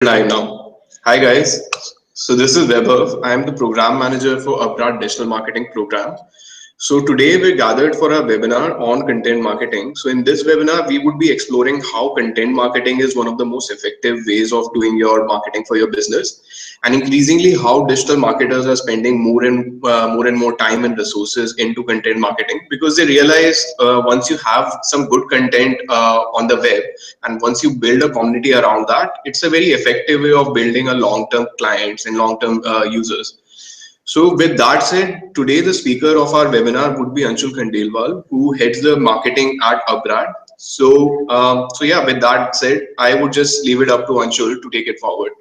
Live now. Hi guys. So this is Vaibhav. I am the program manager for UpGrad Digital Marketing Program. So today we're gathered for a webinar on content marketing. So in this webinar, we would be exploring how content marketing is one of the most effective ways of doing your marketing for your business, and increasingly how digital marketers are spending more time and resources into content marketing because they realize once you have some good content on the web, and once you build a community around that, it's a very effective way of building a long-term clients and long-term users. So with that said, today the speaker of our webinar would be Anshul Khandelwal, who heads the marketing at UpGrad. So yeah, with that said, I would just leave it up to Anshul to take it forward.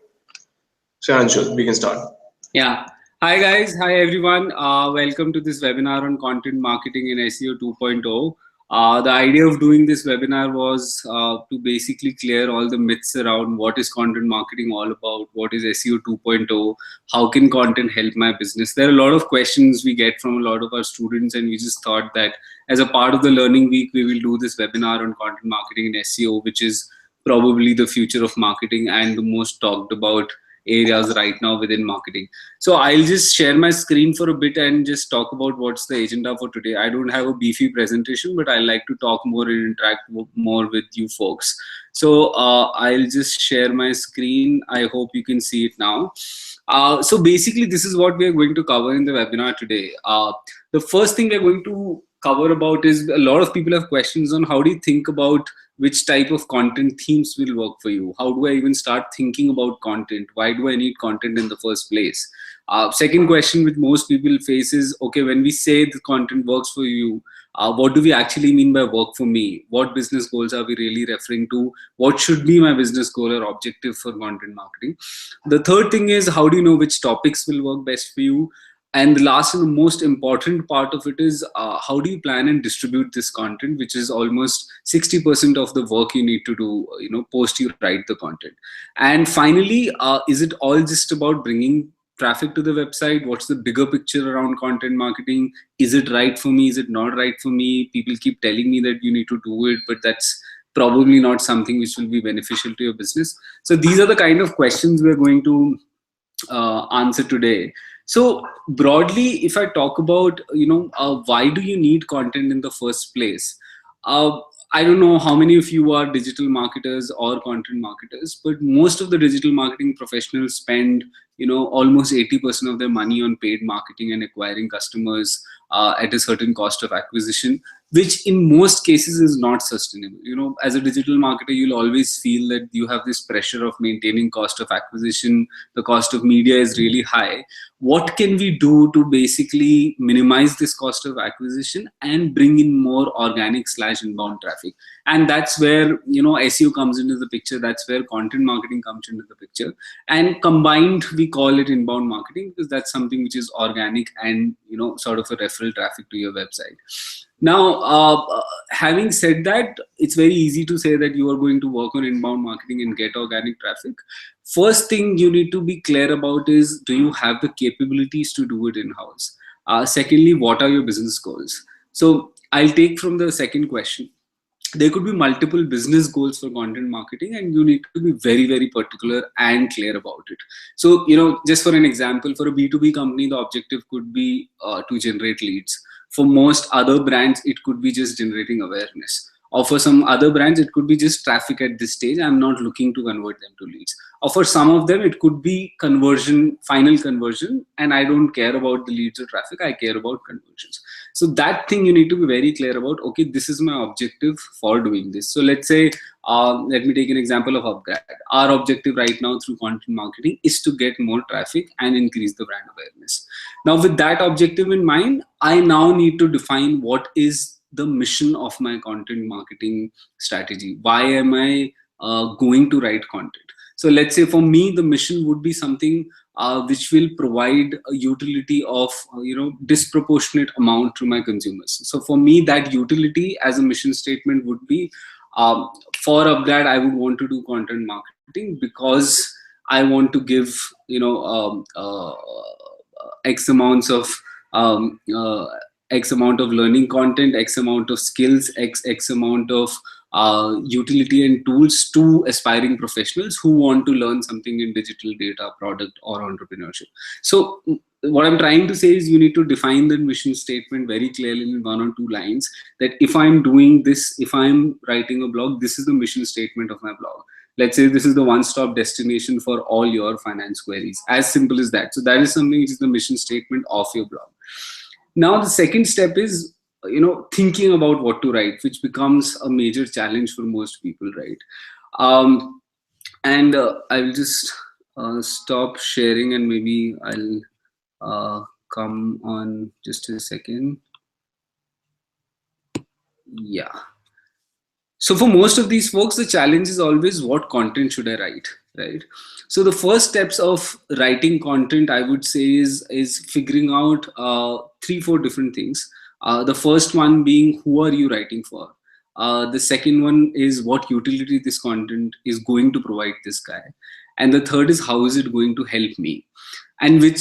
So Anshul, we can start. Yeah. Hi guys. Hi everyone. Welcome to this webinar on content marketing in SEO 2.0. The idea of doing this webinar was to basically clear all the myths around what is content marketing all about, what is SEO 2.0, how can content help my business. There are a lot of questions we get from a lot of our students, and we just thought that as a part of the learning week, we will do this webinar on content marketing in SEO, which is probably the future of marketing and the most talked about areas right now within marketing. So I'll just share my screen for a bit and just talk about what's the agenda for today. I don't have a beefy presentation, but I like to talk more and interact more with you folks. So I'll just share my screen. I hope you can see it now. So basically, this is what we are going to cover in the webinar today. The first thing we're going to cover about is a lot of people have questions on how do you think about which type of content themes will work for you. How do I even start thinking about content? Why do I need content in the first place? Second question which most people face is, okay, when we say the content works for you, what do we actually mean by work for me? What business goals are we really referring to? What should be my business goal or objective for content marketing? The third thing is, how do you know which topics will work best for you? And the last and the most important part of it is how do you plan and distribute this content, which is almost 60% of the work you need to do, post you write the content. And finally, is it all just about bringing traffic to the website? What's the bigger picture around content marketing? Is it right for me? Is it not right for me? People keep telling me that you need to do it, but that's probably not something which will be beneficial to your business. So these are the kind of questions we're going to answer today. So broadly, if I talk about, why do you need content in the first place? I don't know how many of you are digital marketers or content marketers, but most of the digital marketing professionals spend, almost 80% of their money on paid marketing and acquiring customers at a certain cost of acquisition, which in most cases is not sustainable. As a digital marketer, you'll always feel that you have this pressure of maintaining cost of acquisition. The cost of media is really high. What can we do to basically minimize this cost of acquisition and bring in more organic/inbound traffic? And that's where, SEO comes into the picture. That's where content marketing comes into the picture. And combined, we call it inbound marketing because that's something which is organic and, sort of a referral traffic to your website. Now, having said that, it's very easy to say that you are going to work on inbound marketing and get organic traffic. First thing you need to be clear about is, do you have the capabilities to do it in-house? Secondly, what are your business goals? So I'll take from the second question. There could be multiple business goals for content marketing, and you need to be very, very particular and clear about it. So, just for an example, for a B2B company, the objective could be to generate leads. For most other brands, it could be just generating awareness. Or for some other brands, it could be just traffic at this stage. I'm not looking to convert them to leads. Or for some of them, it could be conversion, final conversion, and I don't care about the leads or traffic. I care about conversions. So that thing you need to be very clear about. Okay, this is my objective for doing this. So let's say, let me take an example of UpGrad. Our objective right now through content marketing is to get more traffic and increase the brand awareness. Now, with that objective in mind, I now need to define what is the mission of my content marketing strategy. Why am I going to write content? So let's say for me, the mission would be something which will provide a utility of disproportionate amount to my consumers. So for me, that utility as a mission statement would be, for UpGrad, I would want to do content marketing because I want to give X amounts of X amount of learning content, X amount of skills, X amount of utility and tools to aspiring professionals who want to learn something in digital data, product, or entrepreneurship. So what I'm trying to say is you need to define the mission statement very clearly in 1 or 2 lines, that if I'm doing this, if I'm writing a blog, this is the mission statement of my blog. Let's say this is the one-stop destination for all your finance queries. As simple as that. So that is something which is the mission statement of your blog. Now the second step is, thinking about what to write, which becomes a major challenge for most people, right? And I will just stop sharing, and maybe I'll come on just a second. Yeah. So for most of these folks, the challenge is always, what content should I write, right? So the first steps of writing content, I would say, is figuring out 3-4 different things. The first one being, who are you writing for? The second one is, what utility this content is going to provide this guy, and the third is, how is it going to help me? And which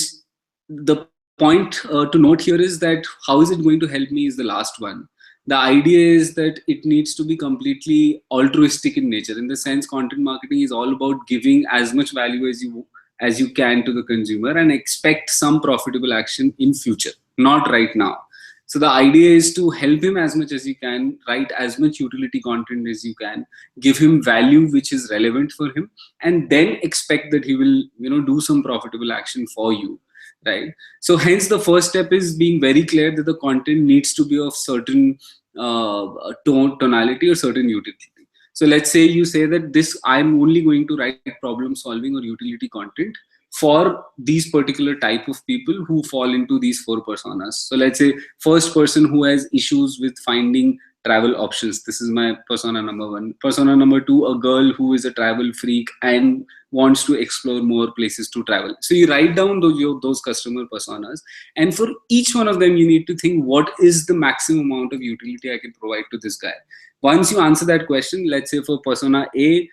the point to note here is that how is it going to help me is the last one. The idea is that it needs to be completely altruistic in nature. In the sense, content marketing is all about giving as much value as you can to the consumer, and expect some profitable action in future, not right now. So the idea is to help him as much as you can, write as much utility content as you can, give him value which is relevant for him, and then expect that he will, do some profitable action for you, right? So hence the first step is being very clear that the content needs to be of certain tonality or certain utility. So let's say you say that this, I'm only going to write problem solving or utility content for these particular type of people who fall into these 4 personas. So let's say first person who has issues with finding travel options. This is my persona number 1. Persona number 2, a girl who is a travel freak and wants to explore more places to travel. So you write down those customer personas, and for each one of them you need to think, what is the maximum amount of utility I can provide to this guy? Once you answer that question, let's say for persona A,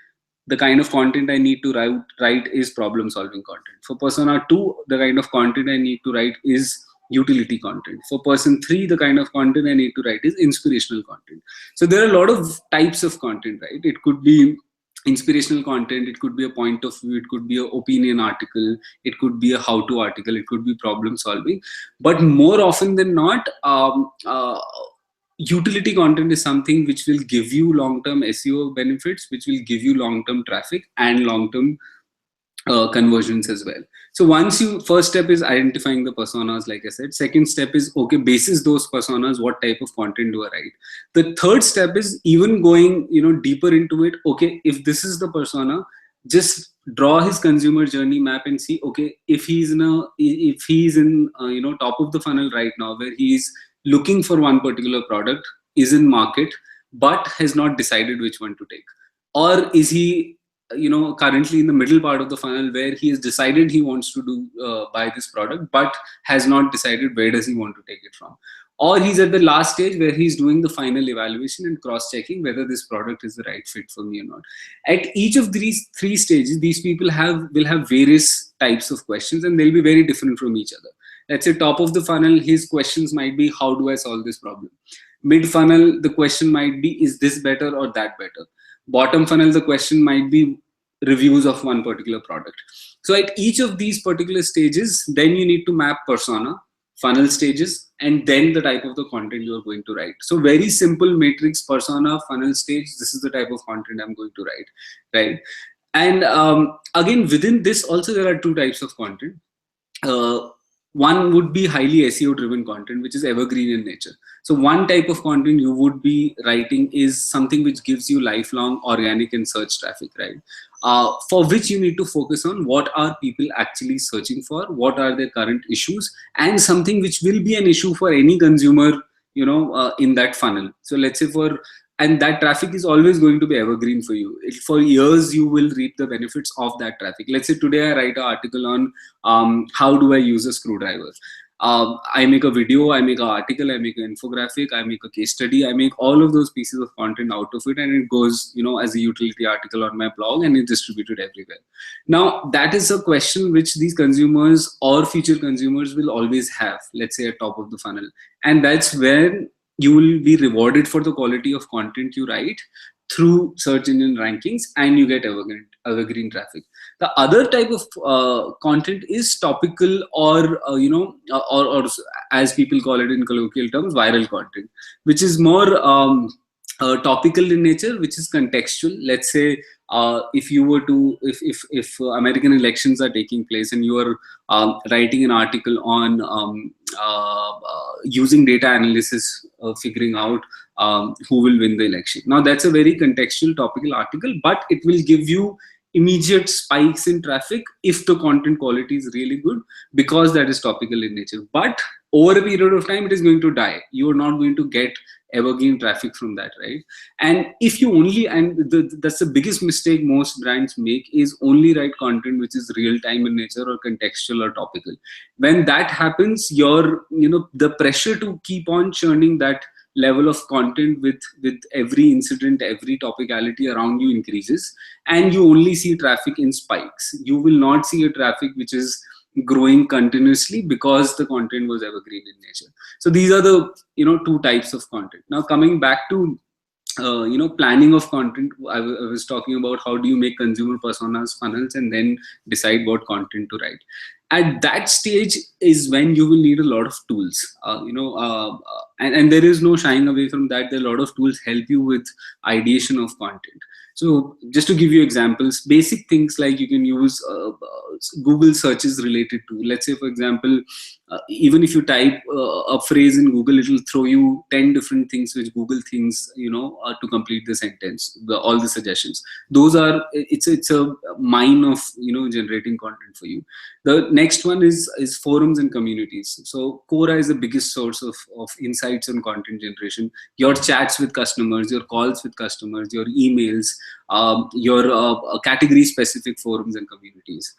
the kind of content I need to write is problem solving content. For persona 2, the kind of content I need to write is utility content. For person 3, the kind of content I need to write is inspirational content. So there are a lot of types of content, right? It could be inspirational content, it could be a point of view, it could be an opinion article, it could be a how-to article, it could be problem solving. But more often than not, utility content is something which will give you long-term SEO benefits, which will give you long-term traffic and long-term conversions as well. So first step is identifying the personas, like I said. Second step is, okay, basis those personas, what type of content do I write? The third step is even going, deeper into it. Okay, if this is the persona, just draw his consumer journey map and see, okay, if he's in top of the funnel right now, where he's looking for one particular product, is in market, but has not decided which one to take. Or is he currently in the middle part of the funnel, where he has decided he wants to buy this product, but has not decided where does he want to take it from. Or he's at the last stage where he's doing the final evaluation and cross-checking whether this product is the right fit for me or not. At each of these 3 stages, these people will have various types of questions, and they'll be very different from each other. Let's say top of the funnel, his questions might be, how do I solve this problem? Mid funnel, the question might be, is this better or that better? Bottom funnel, the question might be reviews of one particular product. So at each of these particular stages, then you need to map persona, funnel stages, and then the type of the content you are going to write. So very simple matrix: persona, funnel stage, this is the type of content I'm going to write, right? And again, within this also there are 2 types of content. One would be highly SEO driven content, which is evergreen in nature. So one type of content you would be writing is something which gives you lifelong organic and search traffic, right? For which you need to focus on what are people actually searching for, what are their current issues, and something which will be an issue for any consumer, in that funnel. So let's say and that traffic is always going to be evergreen for you. For years, you will reap the benefits of that traffic. Let's say today I write an article on how do I use a screwdriver. I make a video, I make an article, I make an infographic, I make a case study, I make all of those pieces of content out of it, and it goes, as a utility article on my blog, and it's distributed everywhere. Now, that is a question which these consumers or future consumers will always have, let's say at top of the funnel. And that's where you will be rewarded for the quality of content you write through search engine rankings, and you get evergreen traffic. The other type of content is topical, or or as people call it in colloquial terms, viral content, which is more topical in nature, which is contextual. Let's say if you were to, if American elections are taking place, and you are writing an article on using data analysis, figuring out who will win the election. Now that's a very contextual, topical article, but it will give you immediate spikes in traffic if the content quality is really good, because that is topical in nature. But over a period of time, it is going to die. You are not going to get evergreen traffic from that, right? And if you only, that's the biggest mistake most brands make, is only write content which is real time in nature, or contextual, or topical. When that happens, the pressure to keep on churning that level of content with every incident, every topicality around you increases, and you only see traffic in spikes. You will not see a traffic which is growing continuously, because the content was evergreen in nature. So these are the two types of content. Now coming back to planning of content, I was talking about how do you make consumer personas, funnels, and then decide what content to write. At that stage is when you will need a lot of tools, and there is no shying away from that. There are a lot of tools help you with ideation of content. So just to give you examples, basic things like you can use Google searches related to, let's say for example, even if you type a phrase in Google, it will throw you 10 different things which Google thinks, to complete the sentence, all the suggestions. Those are, it's a mine of, generating content for you. The next one is forums and communities. So Quora is the biggest source of insights on content generation. Your chats with customers, your calls with customers, your emails, your category specific forums and communities.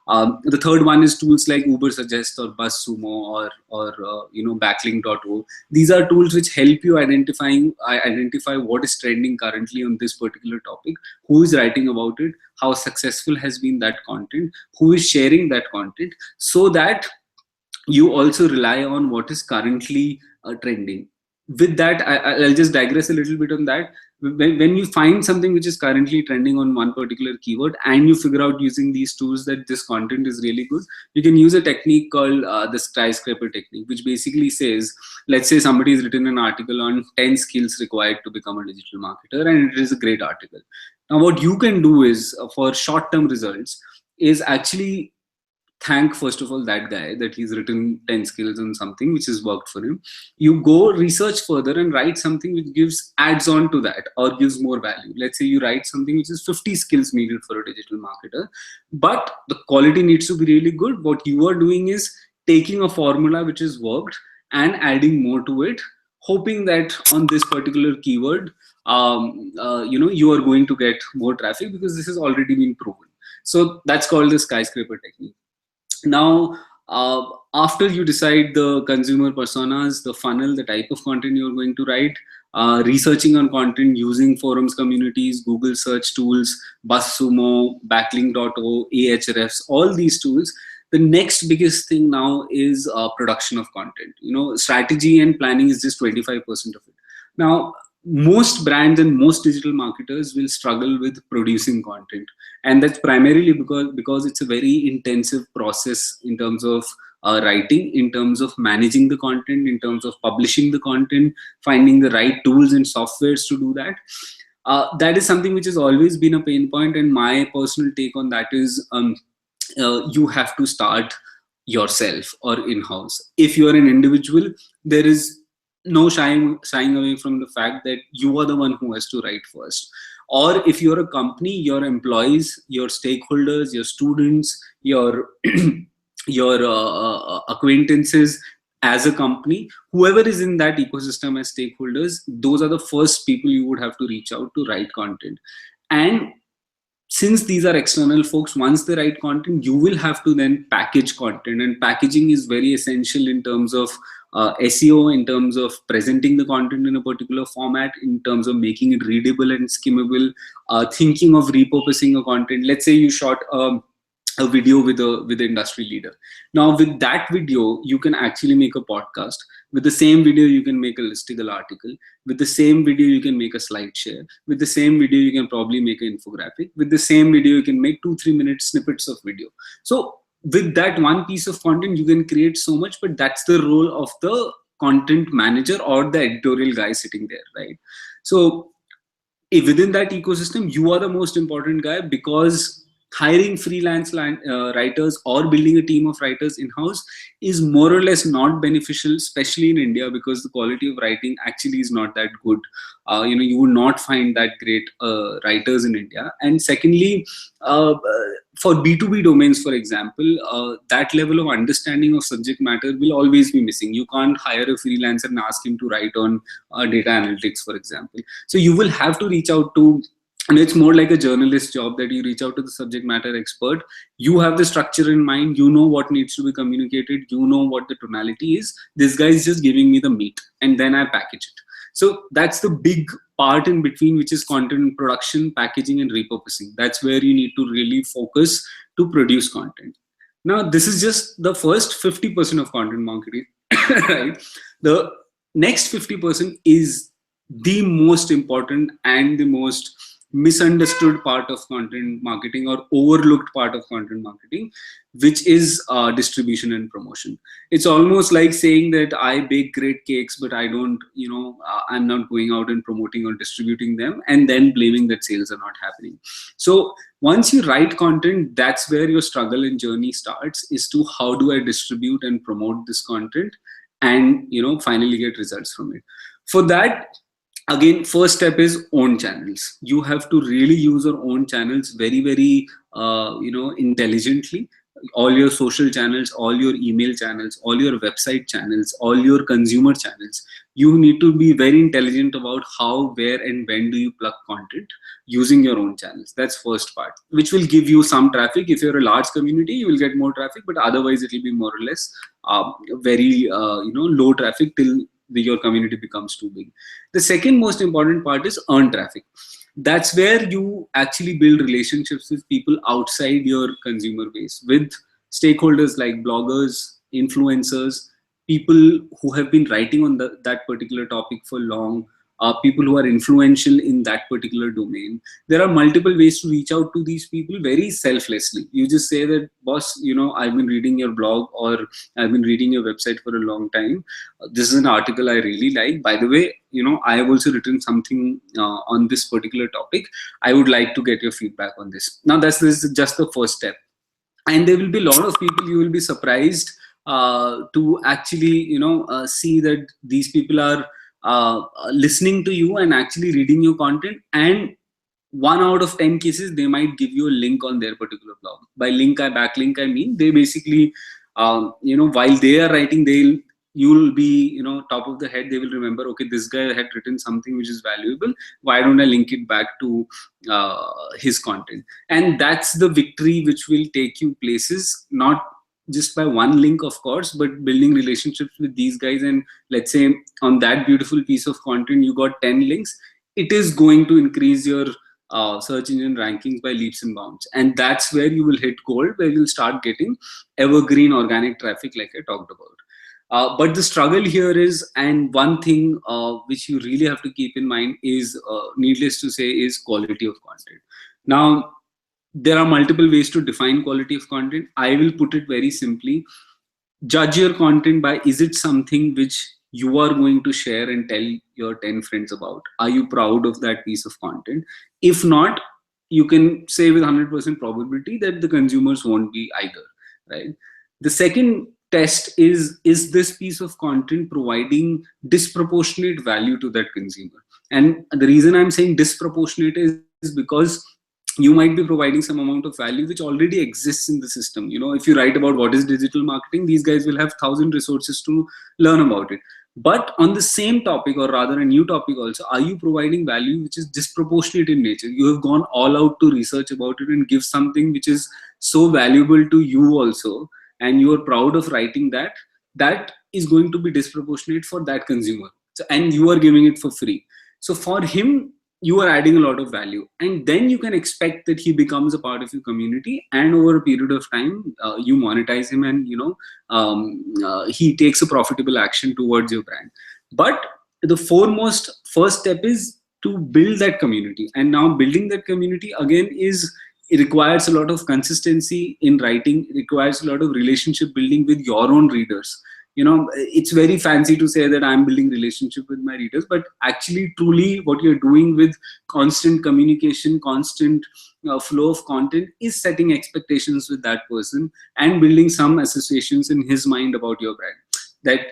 The third one is tools like Uber Suggest or BuzzSumo or Backlink.o. These are tools which help you identify what is trending currently on this particular topic, who is writing about it, how successful has been that content, who is sharing that content, so that you also rely on what is currently trending. With that, I'll just digress a little bit on that. When you find something which is currently trending on one particular keyword, and you figure out using these tools that this content is really good, you can use a technique called the skyscraper technique, which basically says, let's say somebody has written an article on 10 skills required to become a digital marketer, and it is a great article. Now what you can do is, for short-term results, is actually thank first of all that guy that he's written 10 skills on something which has worked for him. You go research further and write something which gives adds on to that or gives more value. Let's say you write something which is 50 skills needed for a digital marketer, but the quality needs to be really good. What you are doing is taking a formula which has worked and adding more to it, hoping that on this particular keyword you are going to get more traffic because this has already been proven. So that's called the skyscraper technique. Now, after you decide the consumer personas, the funnel, the type of content you're going to write, researching on content using forums, communities, Google search tools, BuzzSumo, Backlink.o, Ahrefs, all these tools, the next biggest thing now is production of content. Strategy and planning is just 25% of it. Now, most brands and most digital marketers will struggle with producing content, and that's primarily because it's a very intensive process in terms of writing, in terms of managing the content, in terms of publishing the content, finding the right tools and softwares to do that. That is something which has always been a pain point, and my personal take on that is you have to start yourself or in-house. If you are an individual, there is no shying away from the fact that you are the one who has to write first. Or if you're a company, your employees, your stakeholders, your students, your acquaintances as a company, whoever is in that ecosystem as stakeholders, those are the first people you would have to reach out to write content. And since these are external folks, once they write content, you will have to then package content, and packaging is very essential in terms of SEO, in terms of presenting the content in a particular format, in terms of making it readable and skimmable, thinking of repurposing a content. Let's say you shot a video with a industry leader. Now with that video you can actually make a podcast. With the same video you can make a listicle article. With the same video you can make a slide share. With the same video you can probably make an infographic. With the same video you can make 2-3 minute snippets of video. So with that one piece of content you can create so much, but that's the role of the content manager or the editorial guy sitting there, right? So within that ecosystem you are the most important guy, because hiring freelance writers or building a team of writers in-house is more or less not beneficial, especially in India, because the quality of writing actually is not that good. You will not find that great writers in India. And secondly, for B2B domains, for example, that level of understanding of subject matter will always be missing. You can't hire a freelancer and ask him to write on data analytics, for example. So you will have to reach out to, and it's more like a journalist job, that you reach out to the subject matter expert. You have the structure in mind, you know what needs to be communicated, you know what the tonality is. This guy is just giving me the meat and then I package it. So that's the big part in between, which is content production, packaging, and repurposing. That's where you need to really focus to produce content. Now this is just the first 50% of content marketing. Right? The next 50% is the most important and the most misunderstood part of content marketing, or overlooked part of content marketing, which is distribution and promotion. It's almost like saying that I bake great cakes, but I don't, I'm not going out and promoting or distributing them, and then blaming that sales are not happening. So once you write content, that's where your struggle and journey starts, is to how do I distribute and promote this content, and finally get results from it. For that, again, first step is own channels. You have to really use your own channels very, very intelligently. All your social channels, all your email channels, all your website channels, all your consumer channels. You need to be very intelligent about how, where, and when do you plug content using your own channels. That's first part, which will give you some traffic. If you're a large community, you will get more traffic, but otherwise it will be more or less very low traffic till your community becomes too big. The second most important part is earn traffic. That's where you actually build relationships with people outside your consumer base, with stakeholders like bloggers, influencers, people who have been writing on that particular topic for long, people who are influential in that particular domain. There are multiple ways to reach out to these people very selflessly. You just say that, boss, I've been reading your blog, or I've been reading your website for a long time. This is an article I really like. By the way, I have also written something on this particular topic. I would like to get your feedback on this. Now, this is just the first step. And there will be a lot of people, you will be surprised to actually, see that these people are listening to you and actually reading your content. And 1 out of 10 cases, they might give you a link on their particular blog. By link, backlink, I mean, they basically, while they are writing, you'll be, top of the head, they will remember, okay, this guy had written something which is valuable. Why don't I link it back to his content? And that's the victory which will take you places, not just by one link, of course, but building relationships with these guys. And let's say on that beautiful piece of content, you got 10 links, it is going to increase your search engine rankings by leaps and bounds. And that's where you will hit gold, where you'll start getting evergreen organic traffic like I talked about. But the struggle here is, and one thing which you really have to keep in mind is, needless to say, is quality of content. Now, there are multiple ways to define quality of content. I will put it very simply. Judge your content by, is it something which you are going to share and tell your 10 friends about? Are you proud of that piece of content? If not, you can say with 100% probability that the consumers won't be either, right? The second test is this piece of content providing disproportionate value to that consumer? And the reason I'm saying disproportionate is because you might be providing some amount of value which already exists in the system. If you write about what is digital marketing, these guys will have 1,000 resources to learn about it. But on the same topic, or rather a new topic also, are you providing value which is disproportionate in nature? You have gone all out to research about it and give something which is so valuable to you also, and you are proud of writing that. That is going to be disproportionate for that consumer. So, and you are giving it for free. So for him, you are adding a lot of value, and then you can expect that he becomes a part of your community, and over a period of time you monetize him, and he takes a profitable action towards your brand. But the foremost first step is to build that community, and now building that community again is, it requires a lot of consistency in writing, it requires a lot of relationship building with your own readers. It's very fancy to say that I'm building relationship with my readers, but actually truly what you're doing with constant communication, constant flow of content, is setting expectations with that person and building some associations in his mind about your brand. That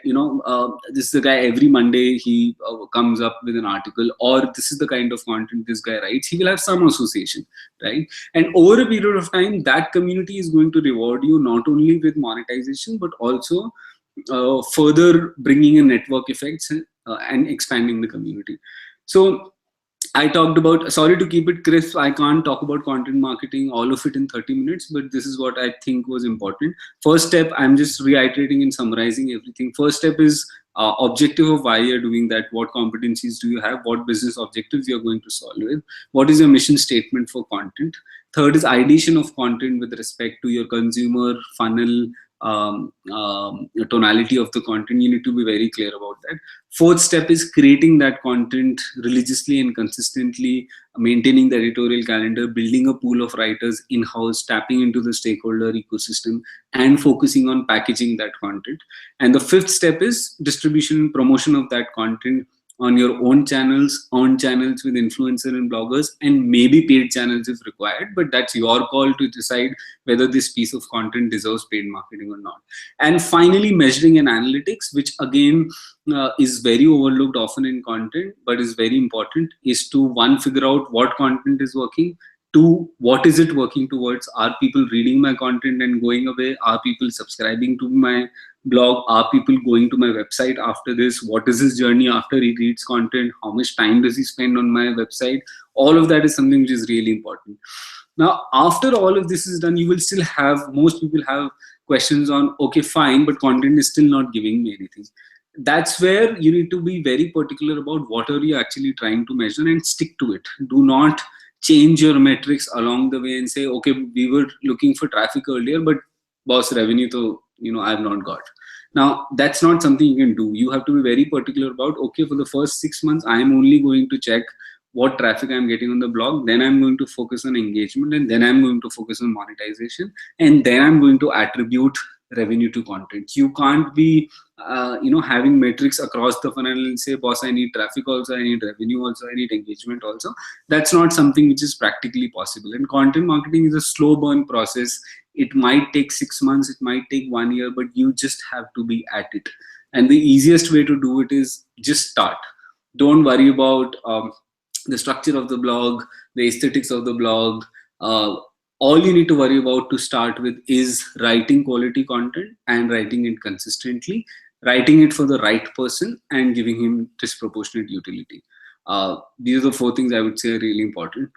this is the guy, every Monday he comes up with an article, or this is the kind of content this guy writes, he will have some association, right? And over a period of time, that community is going to reward you not only with monetization, but also further bringing in network effects and expanding the community. So I talked about, sorry to keep it crisp, I can't talk about content marketing, all of it in 30 minutes, but this is what I think was important. First step, I'm just reiterating and summarizing everything. First step is objective of why you're doing that. What competencies do you have? What business objectives you're going to solve with? What is your mission statement for content? Third is ideation of content with respect to your consumer funnel, tonality of the content. You need to be very clear about that. Fourth step is creating that content religiously and consistently, maintaining the editorial calendar, building a pool of writers in-house, tapping into the stakeholder ecosystem, and focusing on packaging that content. And the fifth step is distribution and promotion of that content on your own channels, on channels with influencer and bloggers, and maybe paid channels if required, but that's your call to decide whether this piece of content deserves paid marketing or not. And finally, measuring and analytics, which again is very overlooked often in content, but is very important, is to, one, figure out what content is working. Two, what is it working towards? Are people reading my content and going away? Are people subscribing to my blog? Are people going to my website after this? What is his journey after he reads content? How much time does he spend on my website? All of that is something which is really important. Now, after all of this is done, you will still have, most people have questions on, okay, fine, but content is still not giving me anything. That's where you need to be very particular about what are you actually trying to measure and stick to it. Do not change your metrics along the way and say, okay, we were looking for traffic earlier, but boss, revenue to, I've not got. Now, that's not something you can do. You have to be very particular about, okay, for the first 6 months, I am only going to check what traffic I'm getting on the blog, then I'm going to focus on engagement, and then I'm going to focus on monetization, and then I'm going to attribute revenue to content. You can't be having metrics across the funnel and say, boss, I need traffic also, I need revenue also, I need engagement also. That's not something which is practically possible. And content marketing is a slow burn process. It might take 6 months, it might take 1 year, but you just have to be at it. And the easiest way to do it is just start. Don't worry about the structure of the blog, the aesthetics of the blog. All you need to worry about to start with is writing quality content and writing it consistently, writing it for the right person, and giving him disproportionate utility. These are the 4 things I would say are really important.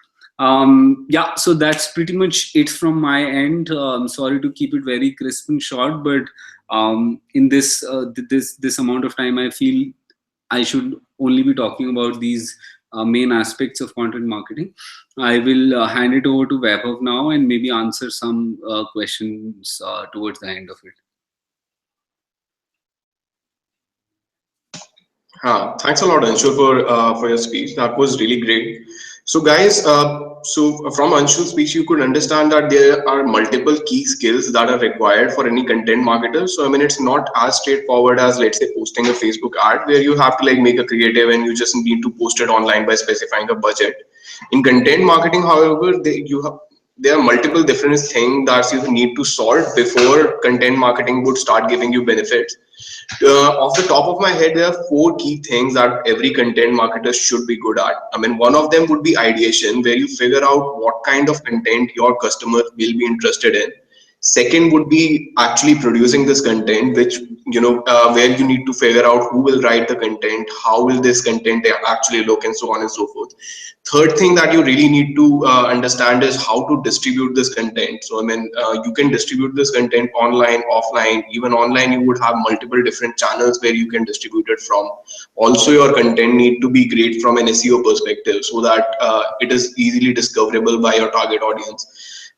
Yeah, so that's pretty much it from my end. I'm sorry to keep it very crisp and short, but in this amount of time, I feel I should only be talking about these main aspects of content marketing. I will hand it over to Vaibhav now and maybe answer some questions towards the end of it. Thanks a lot, Anshu, for your speech. That was really great. So, guys, so from Anshu's speech, you could understand that there are multiple key skills that are required for any content marketer. So, I mean, it's not as straightforward as, let's say, posting a Facebook ad where you have to like make a creative and you just need to post it online by specifying a budget. In content marketing, however, there are multiple different things that you need to solve before content marketing would start giving you benefits. Off the top of my head, there are 4 key things that every content marketer should be good at. I mean, one of them would be ideation, where you figure out what kind of content your customers will be interested in. Second would be actually producing this content, which where you need to figure out who will write the content, how will this content actually look, and so on and so forth. Third thing that you really need to understand is how to distribute this content. So I mean, you can distribute this content online, offline. Even online, you would have multiple different channels where you can distribute it from. Also, your content need to be great from an SEO perspective, so that it is easily discoverable by your target audience.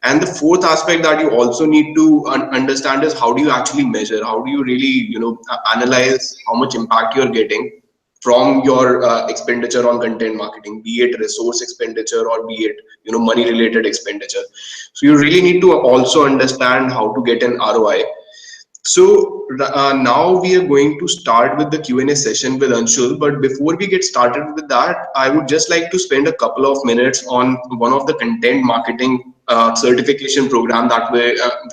And the fourth aspect that you also need to understand is how do you actually measure? How do you really, analyze how much impact you're getting from your expenditure on content marketing, be it resource expenditure or be it, money related expenditure. So you really need to also understand how to get an ROI. So now we are going to start with the Q&A session with Anshul. But before we get started with that, I would just like to spend a couple of minutes on one of the content marketing certification program that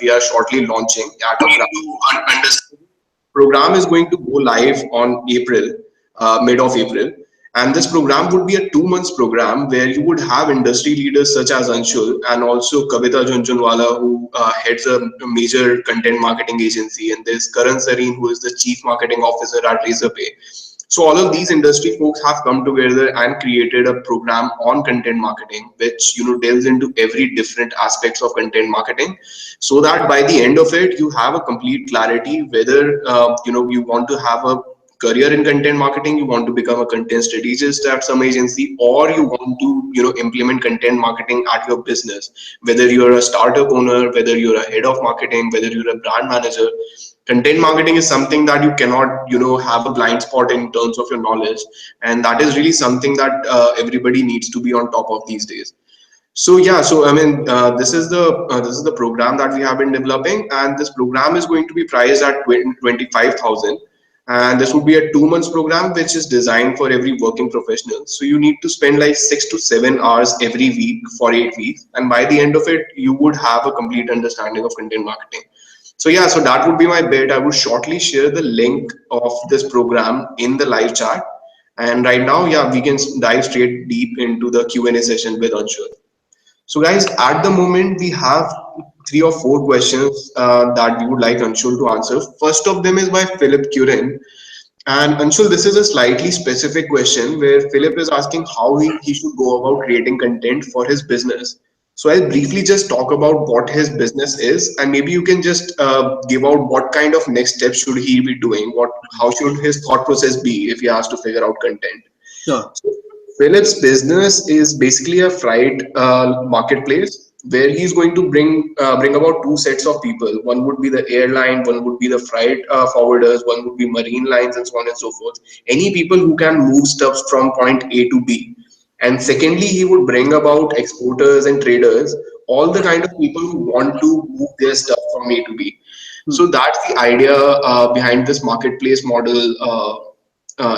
we are shortly launching at UpGrad. Program is going to go live on April, mid of April. And this program would be a 2 months program where you would have industry leaders such as Anshul and also Kavita Junjunwala, who heads a major content marketing agency, and there's Karan Sareen, who is the chief marketing officer at Razorpay. So all of these industry folks have come together and created a program on content marketing, which delves into every different aspects of content marketing, so that by the end of it, you have a complete clarity whether you want to have a career in content marketing, you want to become a content strategist at some agency, or you want to implement content marketing at your business. Whether you're a startup owner, whether you're a head of marketing, whether you're a brand manager, content marketing is something that you cannot have a blind spot in terms of your knowledge, and that is really something that everybody needs to be on top of these days. So yeah, so I mean, this is the program that we have been developing, and this program is going to be priced at 25,000. And this would be a 2 months program, which is designed for every working professional. So you need to spend like 6 to 7 hours every week for 8 weeks, and by the end of it, you would have a complete understanding of content marketing. So yeah, so that would be my bit. I would shortly share the link of this program in the live chat. And right now, yeah, we can dive straight deep into the Q&A session with Anshul. So, guys, at the moment, we have 3 or 4 questions that we would like Anshul to answer. First of them is by Philip Curran. And Anshul, this is a slightly specific question where Philip is asking how he should go about creating content for his business. So I'll briefly just talk about what his business is, and maybe you can just give out what kind of next steps should he be doing, how should his thought process be if he has to figure out content. Sure. So Philip's business is basically a freight marketplace where he's going to bring about two sets of people. One would be the airline, one would be the freight forwarders, one would be marine lines, and so on and so forth. Any people who can move stuff from point A to B. And secondly, he would bring about exporters and traders, all the kind of people who want to move their stuff from A to B. Hmm. So that's the idea behind this marketplace model,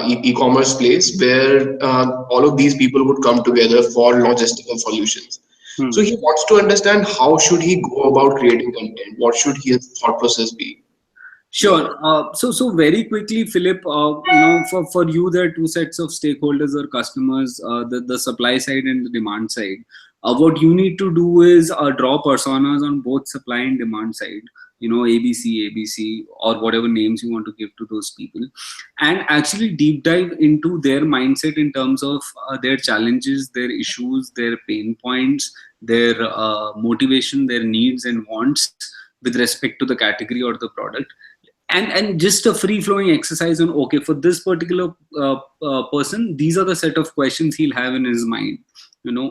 e-commerce place, where all of these people would come together for logistical solutions. So Hmm. he wants to understand how should he go about creating content? What should his thought process be? Yeah. Sure. So very quickly, Philip, for you, there are two sets of stakeholders or customers, the supply side and the demand side. What you need to do is draw personas on both supply and demand side, ABC, or whatever names you want to give to those people, and actually deep dive into their mindset in terms of their challenges, their issues, their pain points, their motivation, their needs and wants with respect to the category or the product, and just a free flowing exercise on, okay, for this particular person, these are the set of questions he'll have in his mind,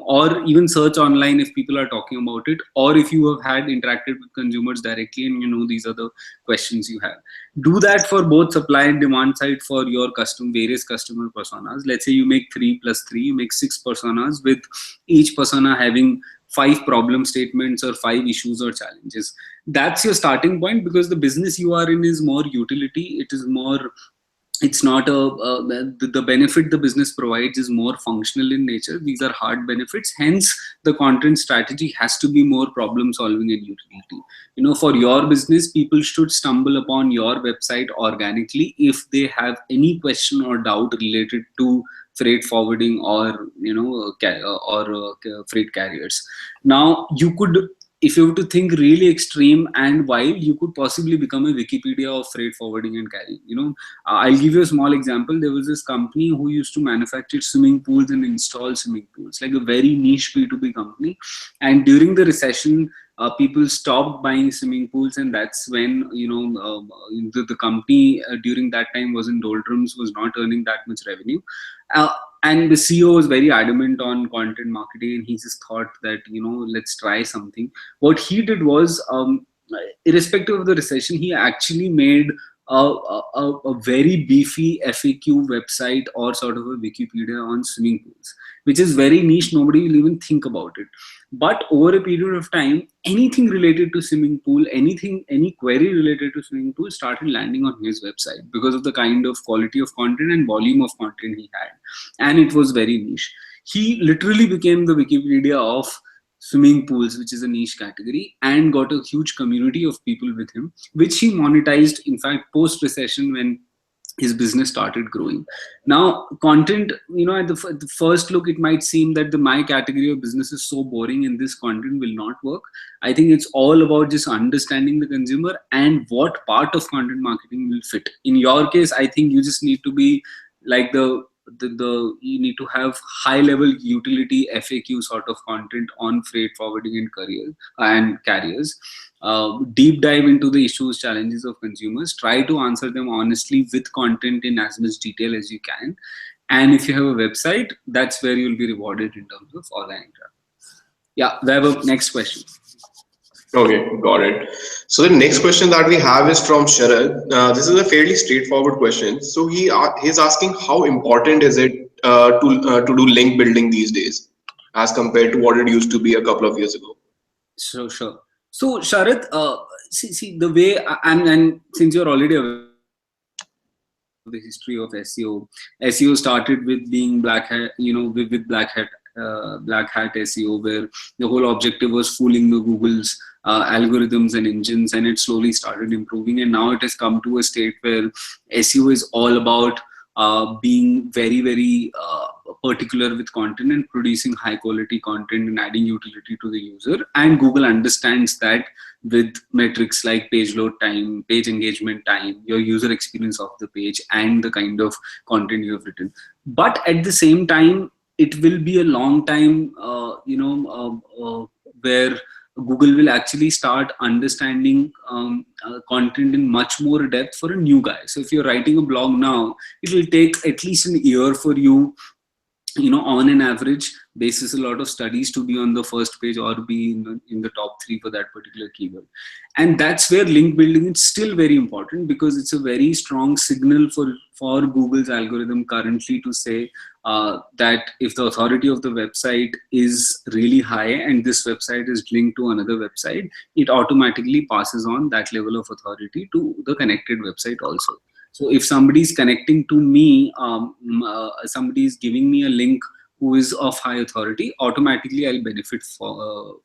or even search online if people are talking about it, or if you have had interacted with consumers directly and these are the questions you have. Do that for both supply and demand side for your various customer personas. Let's say you make 3 plus 3, you make 6 personas, with each persona having 5 problem statements or 5 issues or challenges. That's your starting point, because the business you are in is more utility. It's not the benefit the business provides is more functional in nature. These are hard benefits, hence the content strategy has to be more problem solving and utility. For your business, people should stumble upon your website organically if they have any question or doubt related to freight forwarding or freight carriers. Now, you could if you were to think really extreme and wild, you could possibly become a Wikipedia of freight forwarding and carrying. I'll give you a small example. There was this company who used to manufacture swimming pools and install swimming pools, like a very niche B2B company. And during the recession, people stopped buying swimming pools, and that's when the company during that time was in doldrums, was not earning that much revenue. Uh, and the CEO was very adamant on content marketing, and he just thought that let's try something. What he did was, irrespective of the recession, he actually made a very beefy FAQ website, or sort of a Wikipedia on swimming pools, which is very niche. Nobody will even think about it. But over a period of time, anything related to swimming pool, any query related to swimming pool started landing on his website because of the kind of quality of content and volume of content he had. And it was very niche. He literally became the Wikipedia of swimming pools, which is a niche category, and got a huge community of people with him, which he monetized, in fact, post recession, when his business started growing. Now, content, at the first look, it might seem that my category of business is so boring and this content will not work. I think it's all about just understanding the consumer and what part of content marketing will fit. In your case, I think you just need to be like the you need to have high level utility FAQ sort of content on freight forwarding and career and carriers. Deep dive into the issues, challenges of consumers, try to answer them honestly with content in as much detail as you can. And if you have a website, that's where you'll be rewarded in terms of organic traffic. Yeah, Vaibhav, next question. Okay, got it. So the next question that we have is from Sharad. This is a fairly straightforward question. So he's asking, how important is it to do link building these days as compared to what it used to be a couple of years ago? Sure. So, Sharath, see the way, and since you're already aware of the history of SEO started with being black hat, black hat SEO, where the whole objective was fooling the Google's algorithms and engines, and it slowly started improving. And now it has come to a state where SEO is all about being very, very particular with content and producing high quality content and adding utility to the user. And Google understands that with metrics like page load time, page engagement time, your user experience of the page, and the kind of content you have written. But at the same time, it will be a long time, where Google will actually start understanding content in much more depth for a new guy. So if you're writing a blog now, it will take at least an year for you, on an average basis, a lot of studies, to be on the first page or be in the top 3 for that particular keyword. And that's where link building is still very important, because it's a very strong signal for Google's algorithm currently to say that if the authority of the website is really high and this website is linked to another website, it automatically passes on that level of authority to the connected website also. So if somebody is connecting to me, somebody is giving me a link who is of high authority, automatically I'll benefit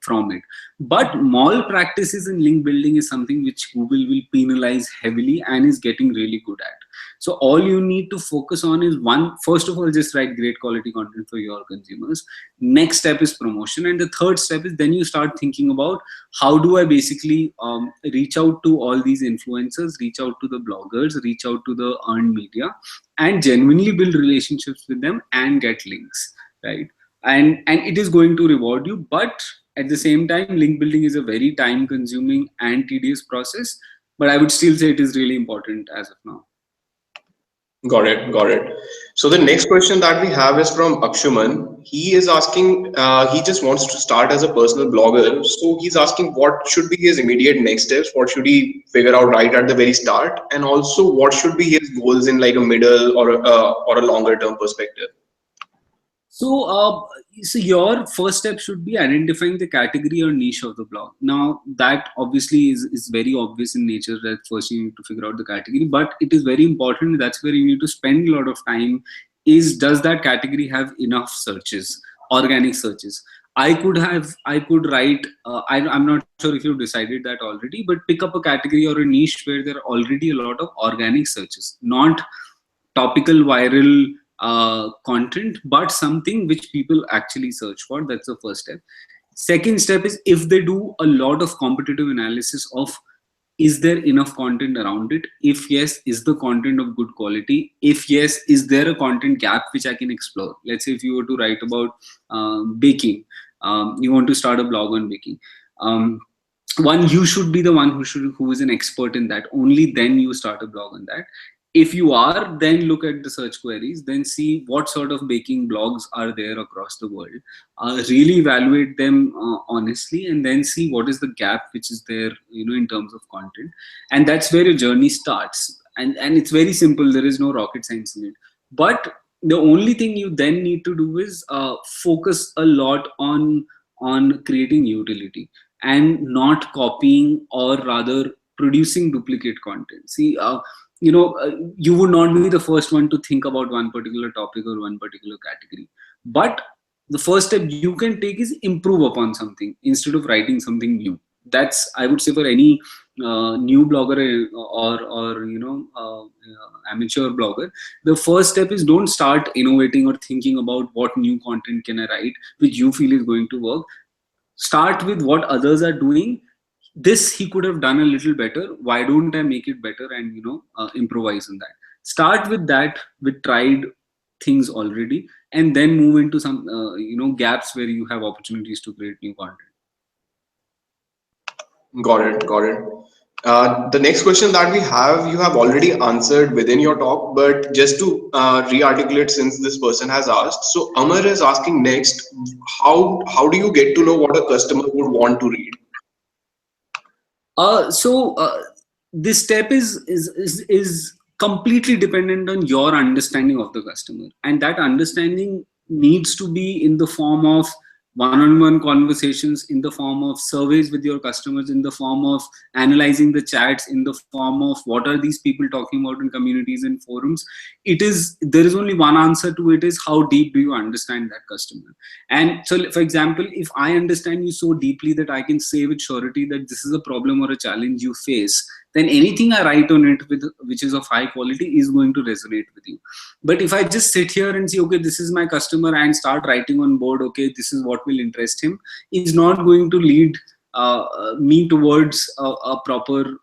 from it. But mall practices in link building is something which Google will penalize heavily and is getting really good at. So all you need to focus on is, first of all, just write great quality content for your consumers. Next step is promotion. And the third step is, then you start thinking about, how do I basically reach out to all these influencers, reach out to the bloggers, reach out to the earned media, and genuinely build relationships with them and get links, right? And it is going to reward you. But at the same time, link building is a very time consuming and tedious process. But I would still say it is really important as of now. Got it, got it. So the next question that we have is from Akshuman. He is asking, he just wants to start as a personal blogger. So he's asking, what should be his immediate next steps? What should he figure out right at the very start? And also, what should be his goals in like a middle or a longer term perspective? So your first step should be identifying the category or niche of the blog. Now, that obviously is very obvious in nature, that first you need to figure out the category, but it is very important. That's where you need to spend a lot of time. Does that category have enough searches, organic searches? I could write, I'm not sure if you've decided that already, but pick up a category or a niche where there are already a lot of organic searches, not topical viral content, but something which people actually search for. That's the first step. Second step is if they do a lot of competitive analysis of, is there enough content around it? If yes, is the content of good quality? If yes, is there a content gap which I can explore? Let's say if you were to write about baking, you want to start a blog on baking. One, you should be the one who is an expert in that. Only then you start a blog on that. If you are, then look at the search queries, then see what sort of baking blogs are there across the world, really evaluate them honestly, and then see what is the gap which is there, in terms of content. And that's where your journey starts. And it's very simple, there is no rocket science in it. But the only thing you then need to do is focus a lot on creating utility and not copying, or rather producing duplicate content. See, you would not be the first one to think about one particular topic or one particular category, but the first step you can take is improve upon something instead of writing something new. That's, I would say, for any new blogger, or amateur blogger, the first step is don't start innovating or thinking about what new content can I write which you feel is going to work. Start with what others are doing. This he could have done a little better, why don't I make it better, and improvise on that. Start with that, with tried things already, and then move into some gaps where you have opportunities to create new content. Got it, got it. The next question that we have, you have already answered within your talk, but just to re-articulate, since this person has asked. So Amar is asking next, how do you get to know what a customer would want to read? So this step is completely dependent on your understanding of the customer, and that understanding needs to be in the form of one-on-one conversations, in the form of surveys with your customers, in the form of analyzing the chats, in the form of what are these people talking about in communities and forums. There is only one answer to it, is how deep do you understand that customer. And so, for example, if I understand you so deeply that I can say with surety that this is a problem or a challenge you face, then anything I write on it which is of high quality is going to resonate with you. But if I just sit here and say, okay, this is my customer, and start writing on board, okay, this is what will interest him, is not going to lead me towards a proper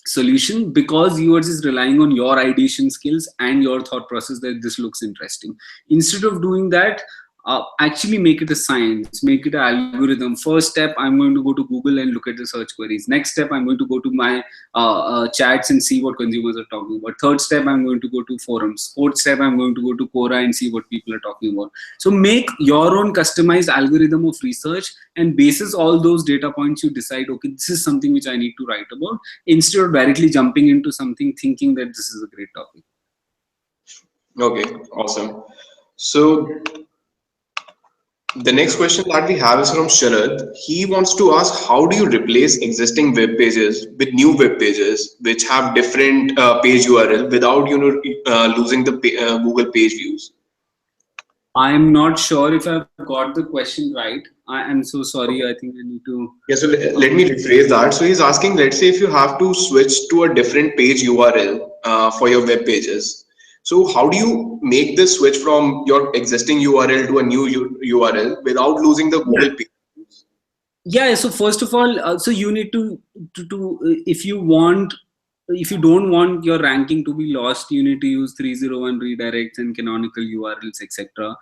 solution, because you are just relying on your ideation skills and your thought process that this looks interesting. Instead of doing that, actually make it a science, make it an algorithm. First step, I'm going to go to Google and look at the search queries. Next step, I'm going to go to my chats and see what consumers are talking about. Third step, I'm going to go to forums. Fourth step, I'm going to go to Quora and see what people are talking about. So make your own customized algorithm of research, and basis all those data points, you decide, okay, this is something which I need to write about, instead of directly jumping into something thinking that this is a great topic. Okay, awesome. So the next question that we have is from Sharad. He wants to ask, how do you replace existing web pages with new web pages which have different page URL without losing the Google page views? I'm not sure if I've got the question right. I am so sorry. I think I need to. Yeah, so let me rephrase that. So he's asking, let's say if you have to switch to a different page URL for your web pages. So how do you make this switch from your existing URL to a new URL without losing the Google page? Yeah. So first of all, so you need to if you don't want your ranking to be lost, you need to use 301 redirects and canonical URLs, etc.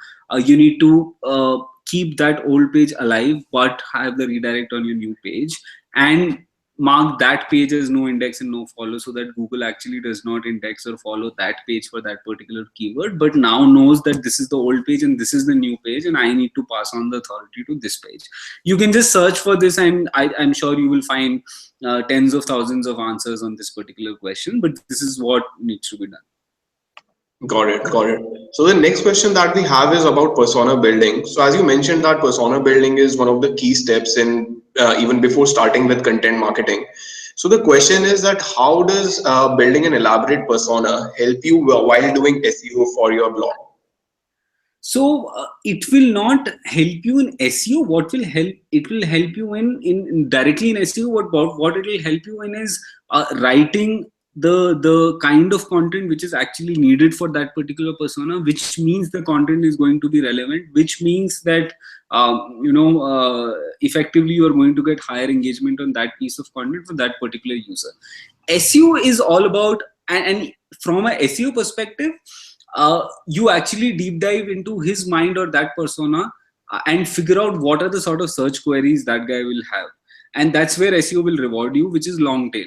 You need to keep that old page alive, but have the redirect on your new page, and mark that page as no index and no follow, so that Google actually does not index or follow that page for that particular keyword, but now knows that this is the old page and this is the new page, and I need to pass on the authority to this page. You can just search for this, and I'm sure you will find tens of thousands of answers on this particular question, but this is what needs to be done. Got it, got it. So the next question that we have is about persona building. So as you mentioned that persona building is one of the key steps in even before starting with content marketing. So the question is that how does building an elaborate persona help you while doing SEO for your blog? So it will not help you in SEO. What will help? It will help you in directly in SEO. What it will help you in is writing the kind of content which is actually needed for that particular persona, which means the content is going to be relevant, which means that effectively you are going to get higher engagement on that piece of content for that particular user. SEO is all about, and from a SEO perspective, you actually deep dive into his mind or that persona, and figure out what are the sort of search queries that guy will have, and that's where SEO will reward you, which is long tail.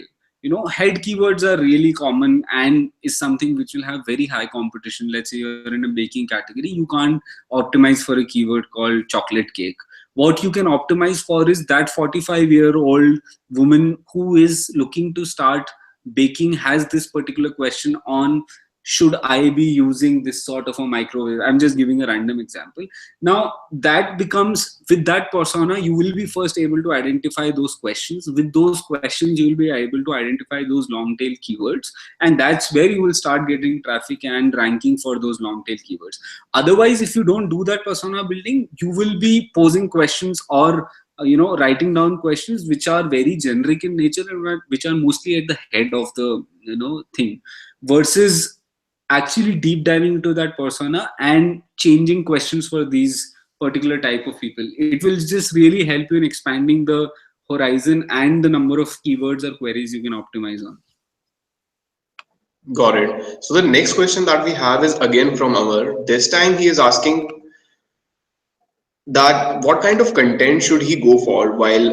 Head keywords are really common and is something which will have very high competition. Let's say you're in a baking category, you can't optimize for a keyword called chocolate cake. What you can optimize for is that 45-year-old woman who is looking to start baking, has this particular question on, should I be using this sort of a microwave? I'm just giving a random example. Now that becomes, with that persona, you will be first able to identify those questions. With those questions, you will be able to identify those long tail keywords, and that's where you will start getting traffic and ranking for those long tail keywords. Otherwise, if you don't do that persona building, you will be posing questions or writing down questions which are very generic in nature and which are mostly at the head of the thing, versus actually deep diving into that persona and changing questions for these particular type of people. It will just really help you in expanding the horizon and the number of keywords or queries you can optimize on. Got it. So the next question that we have is again from Amar. This time he is asking that what kind of content should he go for while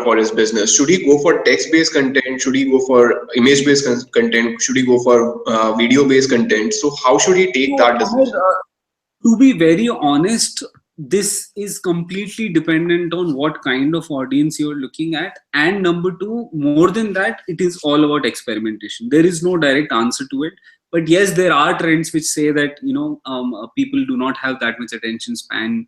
for his business. Should he go for text based content? Should he go for image based content? Should he go for video based content? So how should he take So, that decision? to be very honest, this is completely dependent on what kind of audience you're looking at. And number two, more than that, it is all about experimentation. There is no direct answer to it. But yes, there are trends which say that people do not have that much attention span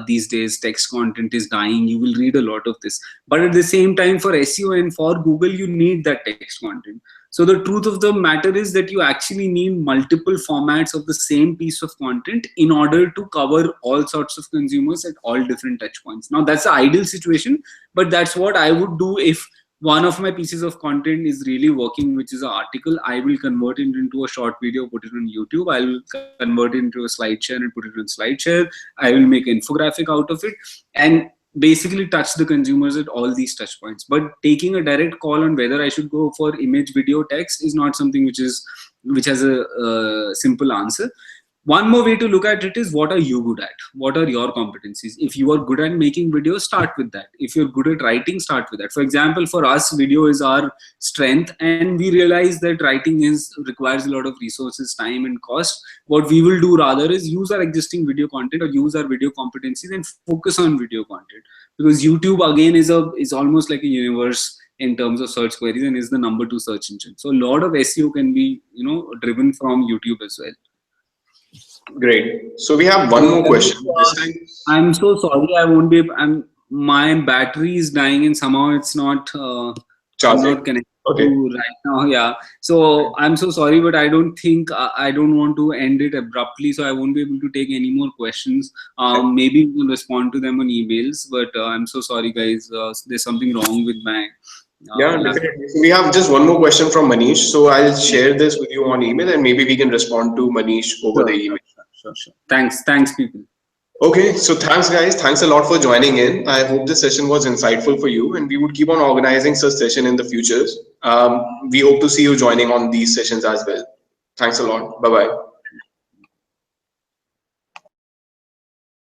these days. Text content is dying. You will read a lot of this. But at the same time, for SEO and for Google, you need that text content. So the truth of the matter is that you actually need multiple formats of the same piece of content in order to cover all sorts of consumers at all different touch points. Now that's the ideal situation, but that's what I would do if one of my pieces of content is really working, which is an article. I will convert it into a short video, put it on YouTube. I will convert it into a SlideShare and put it on SlideShare. I will make an infographic out of it and basically touch the consumers at all these touch points. But taking a direct call on whether I should go for image, video, text is not something which has a simple answer. One more way to look at it is, what are you good at? What are your competencies? If you are good at making videos, start with that. If you're good at writing, start with that. For example, for us, video is our strength, and we realize that writing requires a lot of resources, time, and cost. What we will do rather is use our existing video content or use our video competencies and focus on video content, because YouTube again is almost like a universe in terms of search queries and is the #2 search engine. So a lot of SEO can be driven from YouTube as well. Great. So we have one more question. This time, I'm so sorry. I won't be. My battery is dying, and somehow it's not. I'm charging. not connected Okay. to right now. Yeah. So I'm so sorry, but I don't think I don't want to end it abruptly. So I won't be able to take any more questions. Maybe we will respond to them on emails. But I'm so sorry, guys. There's something wrong with my. Yeah, Laptop. definitely. So we have just one more question from Manish. So I'll share this with you on email, and maybe we can respond to Manish over the Sure, email. sure. Thanks, people. Okay, so thanks guys. Thanks a lot for joining in. I hope this session was insightful for you, and we would keep on organizing such session in the futures. We hope to see you joining on these sessions as well. Thanks a lot. Bye bye.